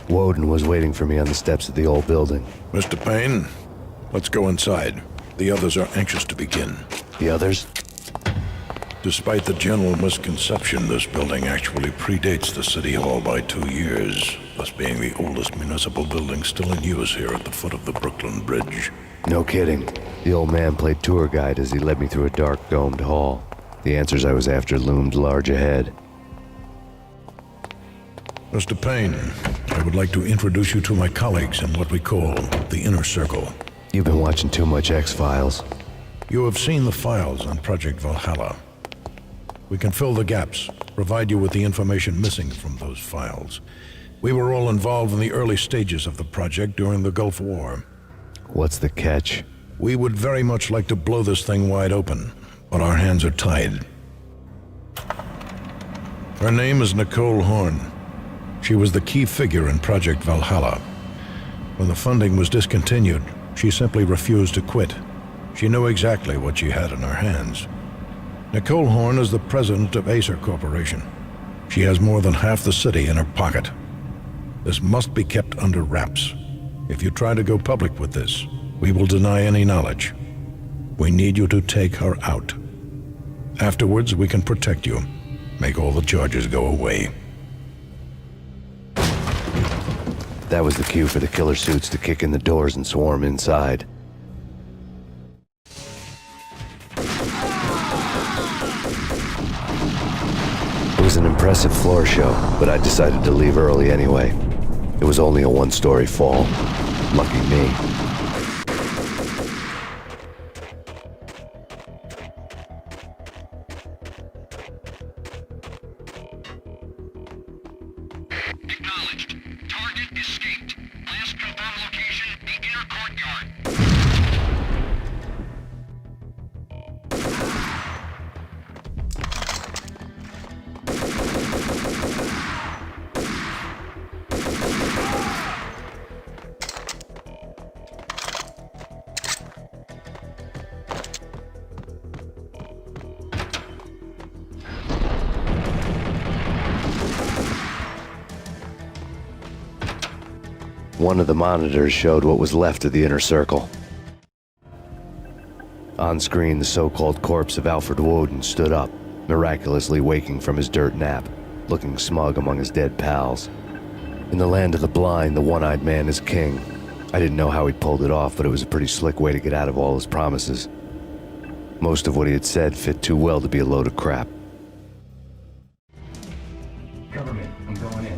Woden was waiting for me on the steps of the old building. Mr. Payne, let's go inside. The others are anxious to begin. The others? Despite the general misconception, this building actually predates the City Hall by 2 years, thus being the oldest municipal building still in use here at the foot of the Brooklyn Bridge. No kidding. The old man played tour guide as he led me through a dark, domed hall. The answers I was after loomed large ahead. Mr. Payne, I would like to introduce you to my colleagues in what we call the Inner Circle. You've been watching too much X-Files. You have seen the files on Project Valhalla. We can fill the gaps, provide you with the information missing from those files. We were all involved in the early stages of the project during the Gulf War. What's the catch? We would very much like to blow this thing wide open, but our hands are tied. Her name is Nicole Horn. She was the key figure in Project Valhalla. When the funding was discontinued, she simply refused to quit. She knew exactly what she had in her hands. Nicole Horn is the president of Acer Corporation. She has more than half the city in her pocket. This must be kept under wraps. If you try to go public with this, we will deny any knowledge. We need you to take her out. Afterwards, we can protect you, make all the charges go away. That was the cue for the killer suits to kick in the doors and swarm inside. It was an impressive floor show, but I decided to leave early anyway. It was only a one-story fall. Lucky me. Acknowledged. Target escaped. Last confirmed location, the inner courtyard. One of the monitors showed what was left of the Inner Circle. On screen, the so-called corpse of Alfred Woden stood up, miraculously waking from his dirt nap, looking smug among his dead pals. In the land of the blind, the one-eyed man is king. I didn't know how he pulled it off, but it was a pretty slick way to get out of all his promises. Most of what he had said fit too well to be a load of crap. Government, I'm going in.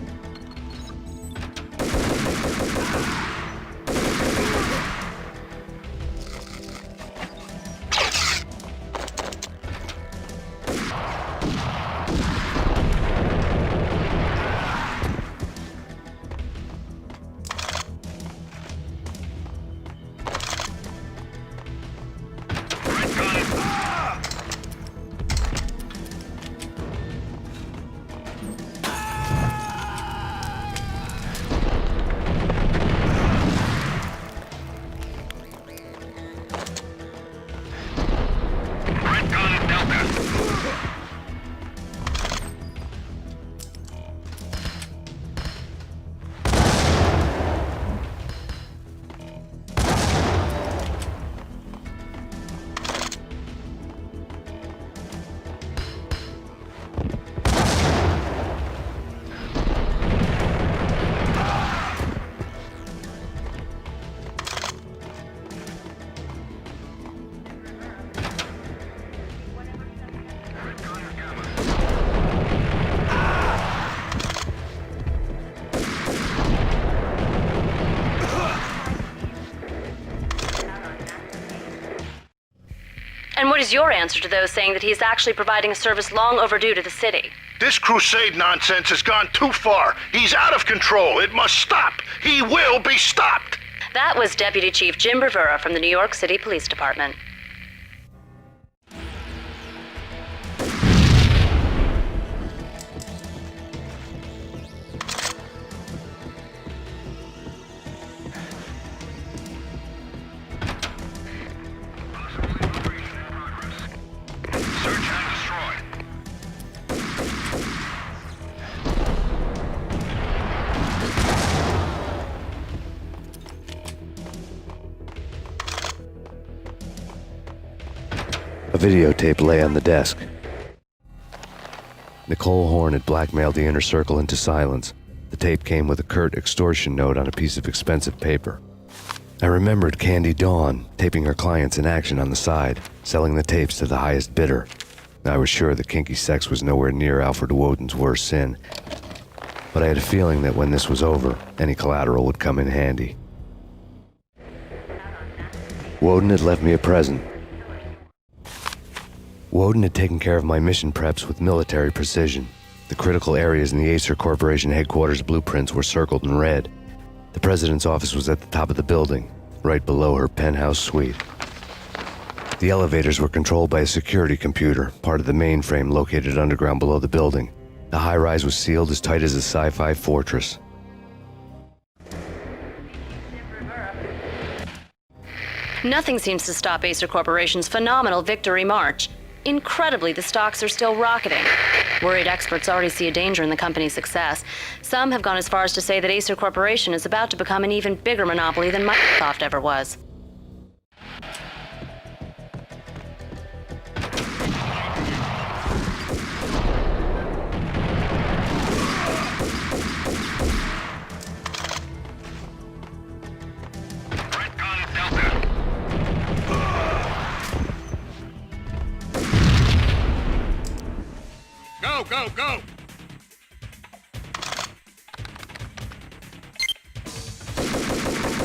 And what is your answer to those saying that he's actually providing a service long overdue to the city? This crusade nonsense has gone too far. He's out of control. It must stop. He will be stopped. That was Deputy Chief Jim Rivera from the New York City Police Department. videotape lay on the desk. Nicole Horn had blackmailed the inner circle into silence. The tape came with a curt extortion note on a piece of expensive paper. I remembered Candy Dawn taping her clients in action on the side, selling the tapes to the highest bidder. I was sure that kinky sex was nowhere near Alfred Woden's worst sin, but I had a feeling that when this was over, any collateral would come in handy. Woden had left me a present. Woden had taken care of my mission preps with military precision. The critical areas in the Acer Corporation headquarters blueprints were circled in red. The president's office was at the top of the building, right below her penthouse suite. The elevators were controlled by a security computer, part of the mainframe located underground below the building. The high-rise was sealed as tight as a sci-fi fortress. Nothing seems to stop Acer Corporation's phenomenal victory march. Incredibly, the stocks are still rocketing. Worried experts already see a danger in the company's success. Some have gone as far as to say that Acer Corporation is about to become an even bigger monopoly than Microsoft ever was. Redcon Delta. Go, go, go!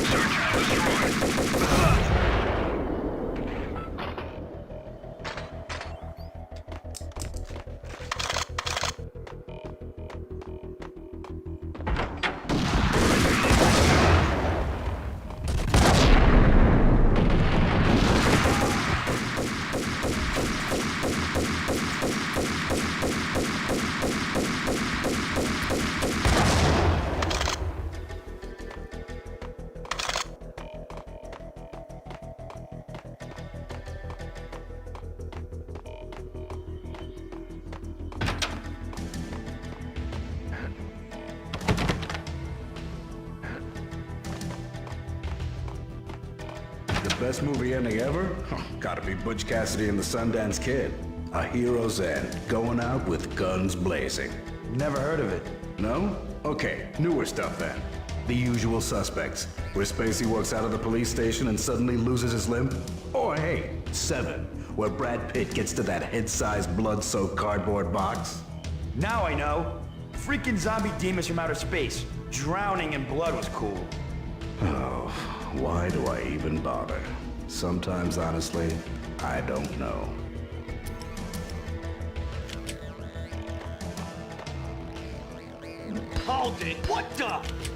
Search and destroy. The best movie ending ever? Gotta be Butch Cassidy and the Sundance Kid. A hero's end, going out with guns blazing. Never heard of it. No? Okay, newer stuff then. The Usual Suspects, where Spacey walks out of the police station and suddenly loses his limb. Or hey, Seven, where Brad Pitt gets to that head-sized blood-soaked cardboard box. Now I know. Freaking zombie demons from outer space. Drowning in blood was cool. Oh, why do I even bother? Sometimes, honestly, I don't know. Hold it! What the?